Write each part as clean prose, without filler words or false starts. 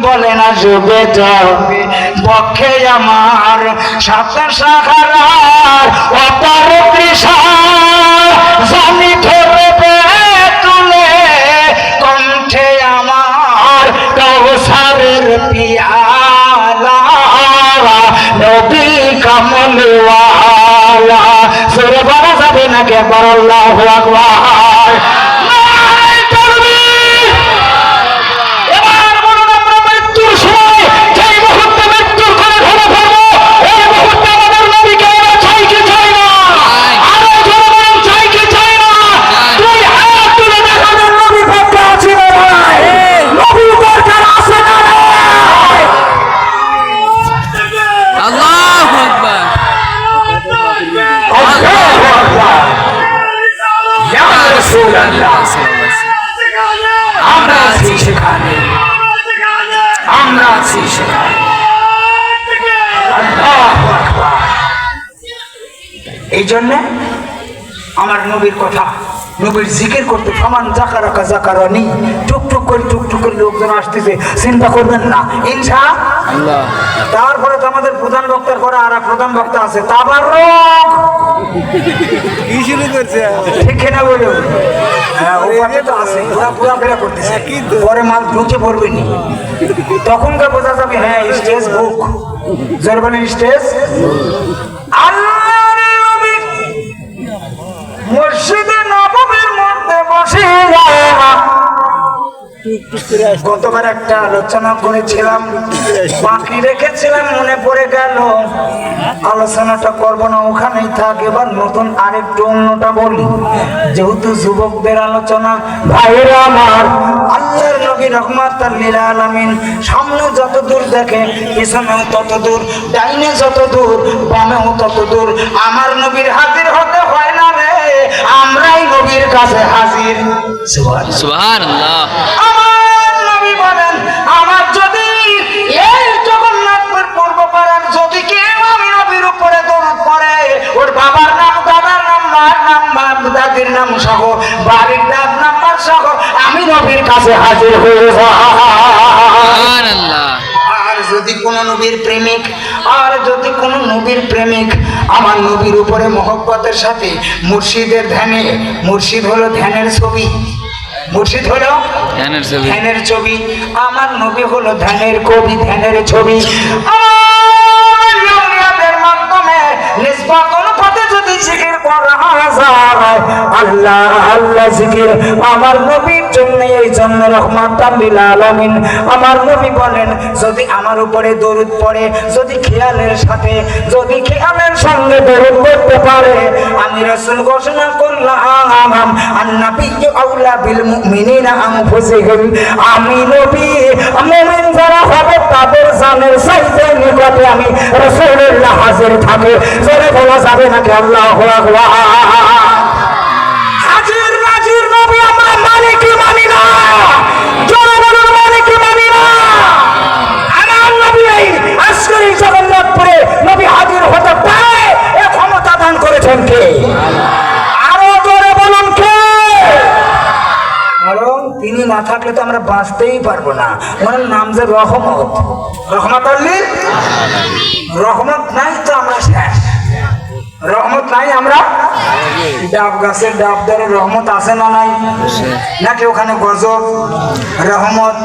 বলেন আসবে যাবে পক্ষে আমার সাথে সাহারার অপার তৃষা জানি ধরবে তুলে কণ্ঠে আমার কাউসারের পিয়ালা নবী কামলওয়ালা সুরে বলা যাবে না কে বড় আল্লাহু আকবার। এই জন্য আমার নবীর কথা নবীর জিকির করতে সমান জাকারাকা জাকারানি টুকটুক করে লোকজন আসতেছে, চিন্তা করবেন না ইনশাআল্লাহ। তারপরে তো আমাদের প্রধান বক্তার পরে আর এক প্রধান বক্তা আছে তাবাররুক কি শুরু করছে ঠিক না বলুন? হ্যাঁ ওখানে তো আছে পুরা ফেরা করতেছে, পরে মাল ঢুকে পড়বেনি তখনকার বোঝা যাবে হ্যাঁ স্টেজ বুক জার্মানির স্টেজ। আল্লাহর নবী মসজিদে নববীর মধ্যে বসে গতবার একটা আলোচনা করেছিলাম বাকি রেখেছিলাম মনে পড়ে গেল, আলোচনাটা করবো না ওখানেই থাক। এবার নতুন আরেকটু অন্যটা বলি, যেহেতু যুবকদের আলোচনা ভাইরা আমার, আল্লাহর নবী রহমাতাল লিল আলামিন সামনে যত দূর দেখে পিছনেও তত দূর, ডাইনে যত দূর বামেও তত দূর। আমার নবীর হাজির হতে হয় না রে, আমরাই নবীর কাছে হাজির। সুবহানাল্লাহ। আমার নবী বলেন আমার যদি এই জগন্নাথপুর পূর্বপাড়ার যদি কেউ আমি নবীর উপরে দরুদ পড়ে, ওর বাবার নাম দাদার নাম মার নাম দাদির নাম সহ বাড়ির নাম নাম্বার সহ আমি নবীর কাছে হাজির হয়ে যাই। সুবহানাল্লাহ। আর যদি কোন নবীর প্রেমিক আমার নবীর উপরে মহব্বতের সাথে মুর্শিদের ধ্যানে, মুর্শিদ হলো ধ্যানের ছবি, মুর্শিদ হলো ধ্যানের ছবি, আমার নবী হলো ধ্যানের কবি, ধ্যানের ছবি। আমার মাধ্যমে নিসবত অনুপাতে যদি জিকির করা যায়, আল্লাহ আল্লাহ জিকির আমার নবীর জন্য, এই জন্য রহমাতাল লিল আলামিন আমার নবী বলেন যদি আমার উপরে দরুদ পড়ে, যদি খেয়ালের সাথে, যদি খেয়ালের সঙ্গে দরুদ পড়তে পারে, আমি রাসূল ঘোষণা করলাম আন-নাবিয়্যু আউলা বিল মুমিনিনা আনফুসিহিম, আমি নবী মুমিন যারা হবে তাদের জানের চাইতে নিকটে আমি রাসূলুল্লাহ হাজির থাকি। জোরে বলা যাবে নাকি আল্লাহু আকবার? হাজির নাজির নবী আমরা মানি কি মানি না? জোরে বলুন মানি কি মানি না? আমার নবী এই আজকের জগন্নাথপুরে নবী হাজির হতে পারে, এ ক্ষমতা দান করেছেন কে? আরো জোরে বলুন কে? কারণ তিনি না থাকলে তো আমরা বাঁচতেই পারবো না। ওনার নাম যে রহমত, রহমাতাল লিল আলামিন। রহমত নাই তো আমরা শেষ, রহমত নাই আমরা ডাব গাছের ডাব ধরে রহমত আছে না নাই নাকি? ওখানে গজব রহমত।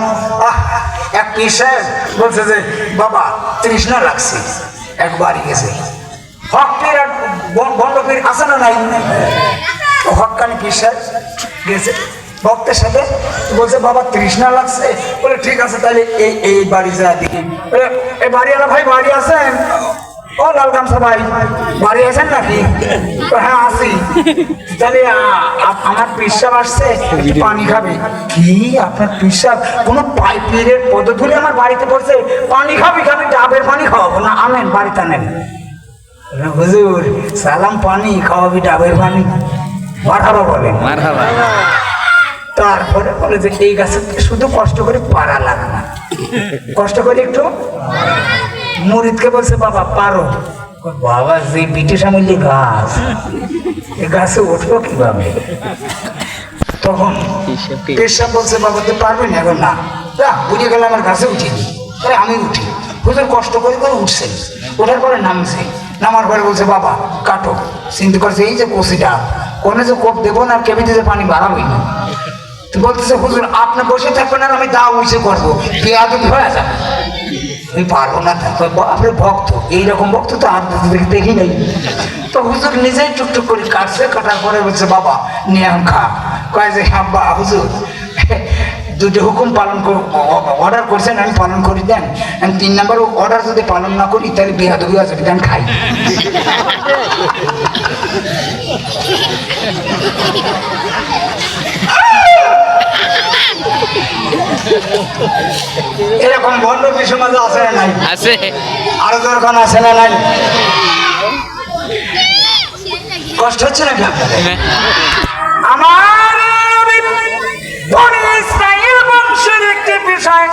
এক পীর সাহেব বলছে যে বাবা তৃষ্ণা লাগছে, একবারই গেছে হক পীর আর বন্ড পীর আছে না নাই? হকানি পীর সাহেব গেছে ভক্তের সাথে, বলছে বাবা তৃষ্ণা লাগছে, বলে ঠিক আছে তাহলে এই বাড়ি যা দিকে। এই বাড়িওয়ালা ভাই বাড়ি আছেন? ও লাল গামছা ভাই বাড়ি আছেন নাকি? হ্যাঁ আসি। তাহলে আমার পেশাব আসছে, পানি খাবে। কি আপনার পেশাব? কোনো পাইপের পদধূলি আমার বাড়িতে পড়ছে, পানি খাবি? ডাবের পানি খাওয়াবো না, আনেন বাড়িতে আনেন। হুজুর সালাম পানি খাওয়াবি ডাবের পানি? মারহাবা বলেন। তারপরে বলে যে এই গাছে শুধু কষ্ট করে পারা লাগে না, কষ্ট করে একটু। মুরিদকে বলছে বাবা পারো। বাবা যে ব্রিটিশ আমলে গাছ, এই গাছে উঠলো কিভাবে? তখন পেশা বলছে বাবা তো পারবেন এখন না, বুঝে গেলে আমার গাছে উঠিনি, তাহলে আমি উঠি। হুজুর কষ্ট করে করে উঠছেন, ওঠার পরে নামছে, নামার পরে বলছে বাবা কাটো। চিন্তা করছে এই যে কষিটা কোনে যে কোপ দেবো না, কেবিতে যে পানি বাড়াবই না। তো বলতেছে হুজুর আপনি বসে থাকবেন আর আমি দা উইসে করবো, বেয়াদবি হয়ে যাবে, আমি পারবো না। আপনি ভক্ত, এইরকম ভক্ত তো আর দেখি নাই। তো হুজুর নিজেই টুকটুক করে কাটছে, কাটার পরে বলছে বাবা নিয়াম খা। কয় যে আব্বা হুজুর দুটো হুকুম পালন অর্ডার করছেন, আমি পালন করি দেন। আমি 3 নম্বর অর্ডার যদি পালন না করি তাহলে বেয়াদবি আছে, দেন খাই। এরকম বন্ধ সমাজে আছে না নাই? আছে, আরো দরকার আছে না নাই? কষ্ট হচ্ছে নাকি আপনাদের? আমার বনি ইসরাইল বংশের একটি বিষয়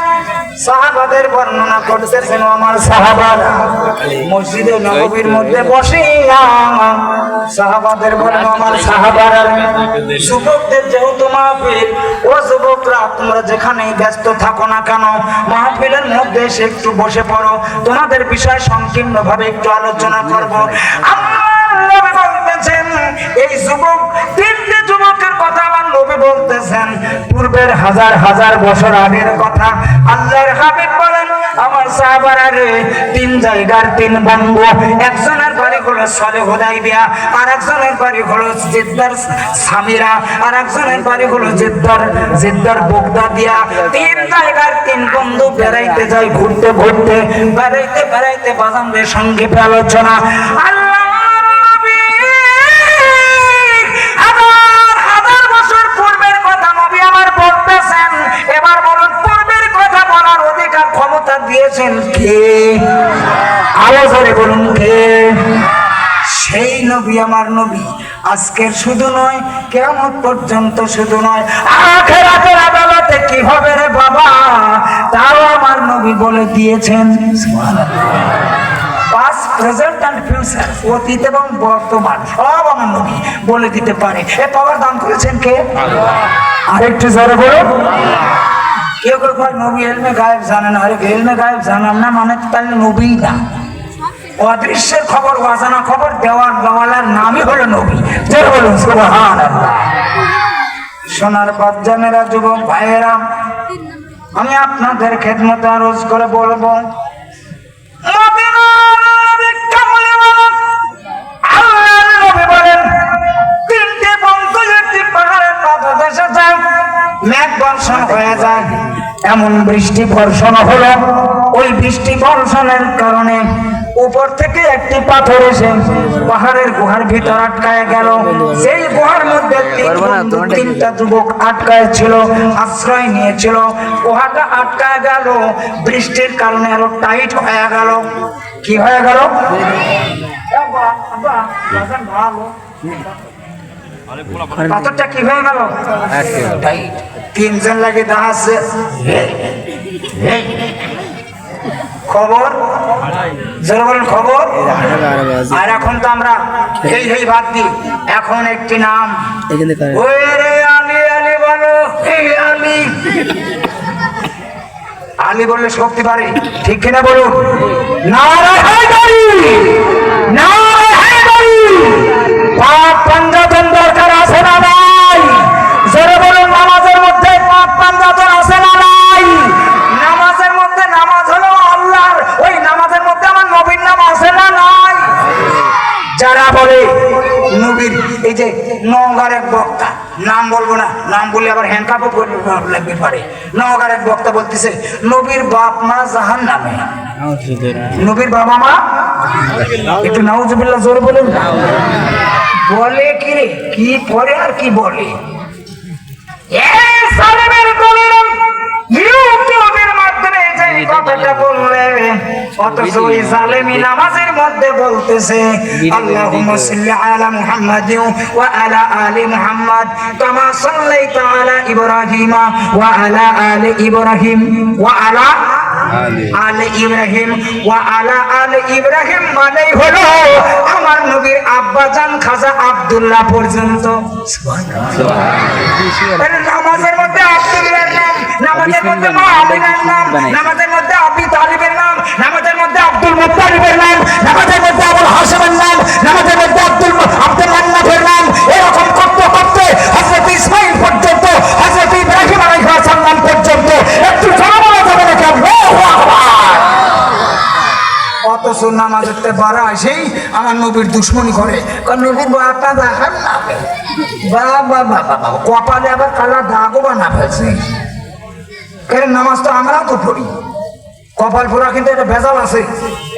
সাহাবাদের বর্ণনা করতেছেন। আমার সাহাবারা মসজিদে নববীর মধ্যে বসিয়া সাহাবাদের বলেন আমার সাহাবারা যুবকদের যেহেতু মাহফিল, ও যুবকরা তোমরা যেখানেই ব্যস্ত থাকো না কেন মাহফিলের মধ্যে এসে একটু বসে পড়ো, তোমাদের বিষয় সংকীর্ণ ভাবে একটু আলোচনা করবো। আল্লাহ বলতেছেন এই যুবক, 3টে যুবকের কথা আমার নবী বলতেছেন, পূর্বের হাজার হাজার বছর আগের কথা। আল্লাহর হাবিব বলেন আমার সাহাবারা রে 3 জায়গার 3 বন্ধু, একজনের বাড়ি হলো সলে হুদাইবিয়া, আর একজনের বাড়ি হলো জিদ্দার সামিরা, আর একজনের বাড়ি হলো জিদ্দার বগদাদিয়া। 3 জায়গার 3 বন্ধু বেড়াইতে যায়, ঘুরতে ঘুরতে বেড়াইতে বেড়াইতে বাজানদের সংক্ষেপে আলোচনা। আল্লাহ এবার বলুন পূর্বের কথা বলার অধিকার ক্ষমতা দিয়েছেন কে? আলোচনা বলুন কে? সেই নবী আমার নবী। আজকের শুধু নয়, কিয়ামত পর্যন্ত শুধু নয়, আখিরাতের আদালতে কি হবে রে বাবা, তাও আমার নবী বলে দিয়েছেন। পাস্ট, প্রেজেন্ট এন্ড ফিউচার, অতীত এবং বর্তমান সব আমার নবী বলে দিতে পারে। এ পাওয়ার দান করেছেন কে? আরেকটু জোরে বলুন। কেউ কেউ নবী এলমে গায়েব জানে না। আরে এলমে গায়েব জানান না মানে তাহলে নবী না। অদৃশ্যের খবর, অজানা খবর দেওয়ার দেওয়ালার নামই হলো নবী। জোরে বলুন সুবহানাল্লাহ। সোনার বাচ্চানেরা, যুবক ভাইয়েরা, আমি আপনাদের খেদমতে আরজ করে বলবো মেঘ বর্ষণ হয়ে যায়, এমন বৃষ্টি বর্ষণ হলো, ওই বৃষ্টি বর্ষণের কারণে উপর থেকে একটি পাথর এসে পাহাড়ের গুহার ভিতর আটকায় গেল। সেই গুহার মধ্যে 3টা যুবক আটকায় ছিল, আশ্রয় নিয়েছিল। গুহাটা আটকায় গেল, বৃষ্টির কারণে আরো টাইট হয়ে গেল। কি হয়ে গেল? পাথরটা কি হয়ে গেল? টাইট। 3 জন লাগে দাঁড়াচ্ছে। খবর যারা বলেন খবর। আর এখন তো আমরা এই বাদ দিই, এখন একটি নাম ওই রে আলী, আলী বলো আলী। আলী বললে শক্তি পারে, ঠিক কিনা বলুন? নারায়ে হায়দারি, নারায়ে হায়দারি। পাক পাঞ্জাতন দরকার আছে না নাই? যারা বলুন নামাজের মধ্যে পাক পাঞ্জাতন আছে না নাই? নামাজের মধ্যে নামাজ হলো আল্লাহর, ওই নামাজের মধ্যে আমার নবীর নাম আছে না নাই? যারা বলে নবীর, এই যে নওগাঁর এক বক্তা, নাম বলবো না, নাম বললে আবার হ্যান্ডকাপও লাগবে পারে। নওগাঁর এক বক্তা বলতেছে নবীর বাপ মা জাহান্নামে। নবীর বাবা মা, একটু নাউজুবিল্লাহ জোরে বলুন। বলে কি রে, কি পরে আর কি বলে? কথাটা বললে অথচ ওই জালেমি নামাজের মধ্যে বলতেছে আল্লাহুম্মা সাল্লি আলা মুহাম্মাদিন ওয়া আলা আলি মুহাম্মাদ কামা সাল্লাইতা আলা ইব্রাহিম ওয়া আলা আলি ইব্রাহিম ওয়া আলা আলে ইব্রাহিম ওয়া আলা আলে ইব্রাহিম মানে হলো আমার নবীর আব্বা জান খাজা আব্দুল্লাহ পর্যন্ত। সুবহানাল্লাহ। নামাজের মধ্যে আব্দুল্লাহর নাম নামাজের মধ্যে মা আমিনার নাম, নামাজের মধ্যে আবি তালিবের নাম, নামাজের মধ্যে আব্দুল মুত্তালিবের নাম, নামাজের মধ্যে আবুল হাসেমের নাম, নামাজের মধ্যে আব্দুল মান্নাফের নাম। এরকম করতে করতে হযরত ইসমাঈল পর্যন্ত, হযরত ইব্রাহিম আলাইহিস সালাম পর্যন্ত একটু জোরে বলা যাবে নাকি আল্লাহু আকবার। অথচ নামাজেতে বারা আসেই আমার নবীর দুশ্মনী করে, কারণ নবীর বাপটা দেখান না বাবা বাবা কপালে আবার কালা দাগও বানা ফেলছে। কারণ নামাজ তো আমরা তো পড়ি, কপাল পোড়া কিন্তু একটা ভেজাল আছে।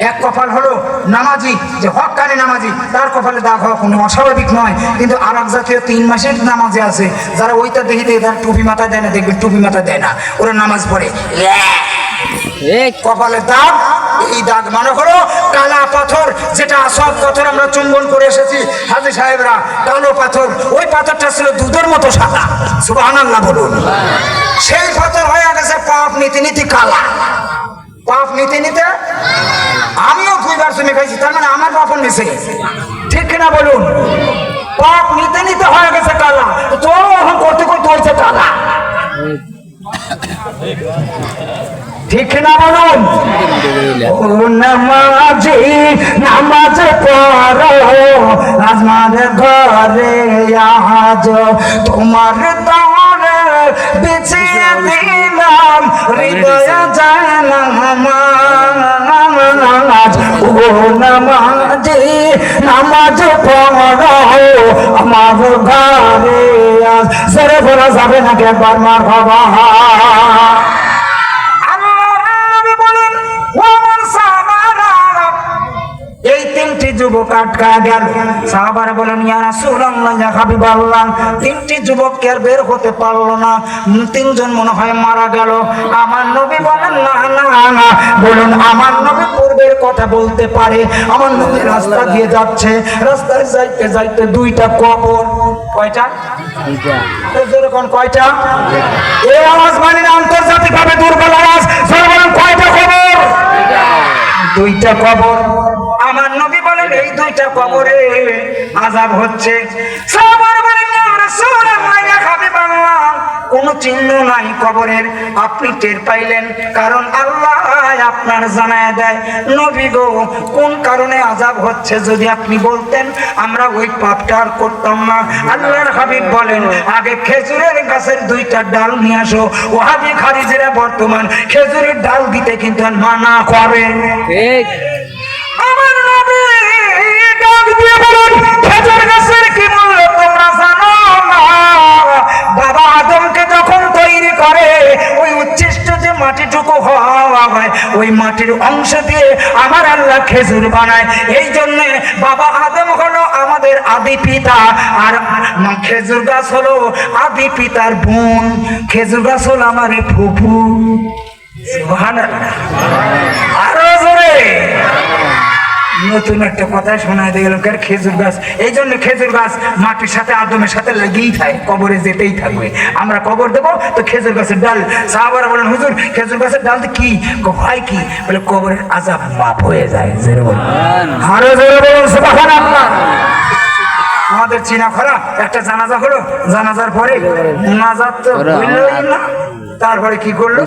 এক কপাল হলো নামাজি, যে হক্কানি নামাজি, তার কপালে দাগ হওয়া কোনো অস্বাভাবিক নয়। কিন্তু আর এক জাতীয় 3 মাসের নামাজে আছে, যারা ওইটা দেখি তার টুপি মাথায় দেয় না, দেখবে টুপি মাথায় দেয় না, ওরা নামাজ পড়ে কপালে দাগ। এই দাগ মানে হলো কালা পাথর, যেটা আসল পাথর আমরা চুম্বন করে এসেছি হাজী সাহেবরা, কালো পাথর। ওই পাথরটা ছিল দুধের মতো সাদা, সুবহানাল্লাহ বলুন। সেই পাথর হয়ে গেছে পাপ নিতে নিতে কালা, পাপ নিতে নিতে আমিও 2 বার চুমে খাইছি, তার মানে আমার পাপও নিছে, ঠিক কিনা বলুন। পাপ নিতে নিতে হয়ে গেছে কালা, তোরও এখন করতে করতে হয়েছে কালা, ঠিক না বলুন। ও নামাজি নামাজ পড়ো আমার ঘরে আজ, তোমার দরে বিছিয়ে দিলাম হৃদয় যায় না নামাজ। ও নামাজি নামাজ পড়ো আমার ঘরে আজ, সেরে বলা যাবে না একবার মার বাবা। এই 3টি যুবক আটকা গেল। সাহাবারা বলেন ইয়া রাসূলুল্লাহ ইয়া হাবিবাল্লাহ, 3টি যুবক কে আর বের হতে পারলো না, 3জন মনে হয় মারা গেল। আমার নবী বলেন না না না, বলুন আমার নবী পূর্বের কথা বলতে পারে। আমার নবী রাস্তা দিয়ে যাচ্ছে, রাস্তায় যাইতে যাইতে 2টা কবর। কয়টা? 2টা। যেরকম কয়টা? এই আওয়াজ মানে আন্তর্জাতিক ভাবে দুর্বল আওয়াজ, বলেন কয়টা কবর? 2টা কবর। আমার নবী বলেন এই 2টা কবরে আযাব হচ্ছে। সাহাবারা বলেন ইয়া রাসূলুল্লাহ ইয়া হাবিবাল্লাহ, কোনো চিহ্ন নাই কবরের, আপনি টের পাইলেন? কারণ আল্লাহ আপনার জানায় দেয়। নবী গো, কোন কারণে আযাব হচ্ছে যদি আপনি বলতেন আমরা ওই পাপটা আর করতাম না। আল্লাহর হাবিব বলেন আগে খেজুরের গাছের 2টা ডাল নিয়ে আসো। ওয়াহাবি খারিজিরা বর্তমান খেজুরের ডাল দিতে কিন্তু মানা করে। ঠিক। আমার নবী ডাক দিয়ে বলেন খেজুর গাছের কি মূল্য তোমরা জানো না? বাবা আদমকে যখন তৈরি করে ওই উচ্ছিষ্ট যে মাটিটুকু হওয়া হয়, ওই মাটির অংশ দিয়ে আমার আল্লাহ খেজুর বানায়। এই জন্য বাবা আদম হলো আমাদের আদি পিতা, আর খেজুর গাছ হলো আদি পিতার বোন। খেজুর গাছ হলো আমার ফুফু। সুবহানাল্লাহ। আরো জোরে নতুন একটা কথা শোনায় দিয়ে গেল, খেজুর গাছ। এই জন্য খেজুর গাছ মাটির সাথে আদমের সাথে লেগেই থাকে, কবরে যেতেই থাকবে। আমরা কবর দেবো তো খেজুর গাছের ডাল। সাহাবারা বলেন হুজুর খেজুর গাছের ডাল কি হয়? কি বলে কবরের আযাব মাফ হয়ে যায়। আরো জোরে বলুন সুবহানাল্লাহ। আমাদের চীনা খরা একটা জানাজা হলো, জানাজার পরে মুনাজাত তো হইলই না, তারপরে কি করলো?